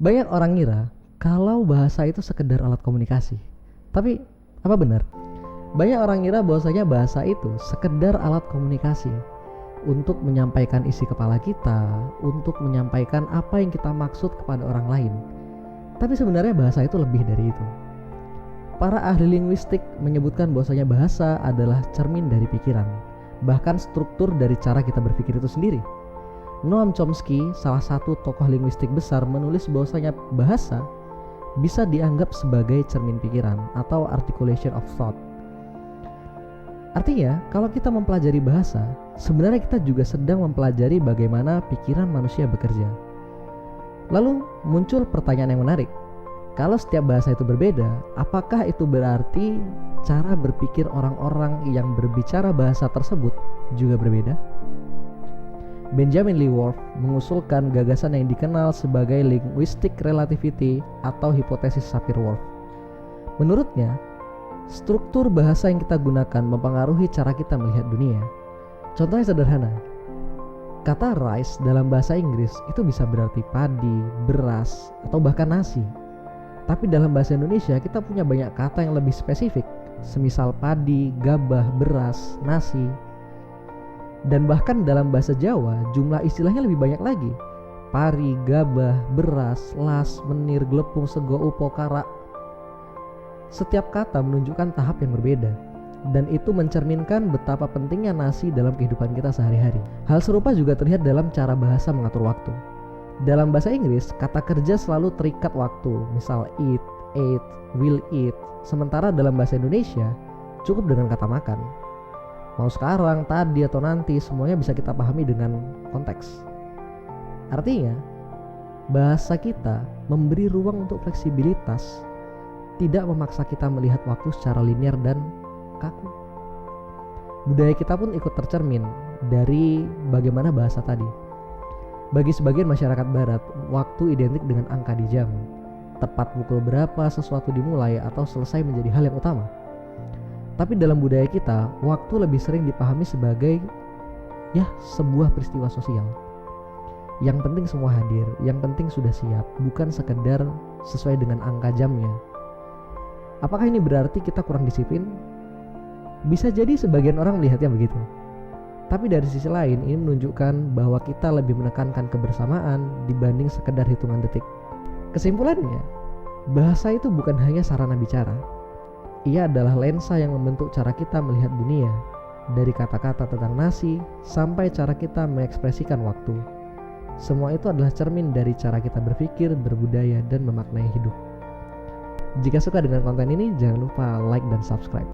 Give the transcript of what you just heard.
Banyak orang ngira kalau bahasa itu sekedar alat komunikasi. Tapi apa benar? Banyak orang ngira bahwasanya bahasa itu sekedar alat komunikasi untuk menyampaikan isi kepala kita, untuk menyampaikan apa yang kita maksud kepada orang lain. Tapi sebenarnya bahasa itu lebih dari itu. Para ahli linguistik menyebutkan bahwasanya bahasa adalah cermin dari pikiran, bahkan struktur dari cara kita berpikir itu sendiri. Noam Chomsky, salah satu tokoh linguistik besar, menulis bahwasanya bahasa bisa dianggap sebagai cermin pikiran atau articulation of thought. Artinya, kalau kita mempelajari bahasa, sebenarnya kita juga sedang mempelajari bagaimana pikiran manusia bekerja. Lalu muncul pertanyaan yang menarik. Kalau setiap bahasa itu berbeda, apakah itu berarti cara berpikir orang-orang yang berbicara bahasa tersebut juga berbeda? Benjamin Lee Whorf mengusulkan gagasan yang dikenal sebagai linguistic relativity atau hipotesis Sapir-Whorf. Menurutnya, struktur bahasa yang kita gunakan mempengaruhi cara kita melihat dunia. Contohnya sederhana. Kata rice dalam bahasa Inggris itu bisa berarti padi, beras, atau bahkan nasi. Tapi dalam bahasa Indonesia kita punya banyak kata yang lebih spesifik, semisal padi, gabah, beras, nasi. Dan bahkan dalam bahasa Jawa jumlah istilahnya lebih banyak lagi. Pari, gabah, beras, las, menir, gelepung, sego, upo, kara. Setiap kata menunjukkan tahap yang berbeda, dan itu mencerminkan betapa pentingnya nasi dalam kehidupan kita sehari-hari. Hal serupa juga terlihat dalam cara bahasa mengatur waktu. Dalam bahasa Inggris, kata kerja selalu terikat waktu, misal eat, ate, will eat. Sementara dalam bahasa Indonesia, cukup dengan kata makan. Mau sekarang, tadi, atau nanti, semuanya bisa kita pahami dengan konteks. Artinya, bahasa kita memberi ruang untuk fleksibilitas, tidak memaksa kita melihat waktu secara linear dan kaku. Budaya kita pun ikut tercermin dari bagaimana bahasa tadi. Bagi sebagian masyarakat barat, waktu identik dengan angka di jam. Tepat pukul berapa sesuatu dimulai atau selesai menjadi hal yang utama. Tapi dalam budaya kita, waktu lebih sering dipahami sebagai sebuah peristiwa sosial. Yang penting semua hadir, yang penting sudah siap, bukan sekedar sesuai dengan angka jamnya. Apakah ini berarti kita kurang disiplin? Bisa jadi sebagian orang melihatnya begitu. Tapi dari sisi lain, ini menunjukkan bahwa kita lebih menekankan kebersamaan dibanding sekedar hitungan detik. Kesimpulannya, bahasa itu bukan hanya sarana bicara. Ia adalah lensa yang membentuk cara kita melihat dunia, dari kata-kata tentang nasi sampai cara kita mengekspresikan waktu. Semua itu adalah cermin dari cara kita berpikir, berbudaya, dan memaknai hidup. Jika suka dengan konten ini, jangan lupa like dan subscribe.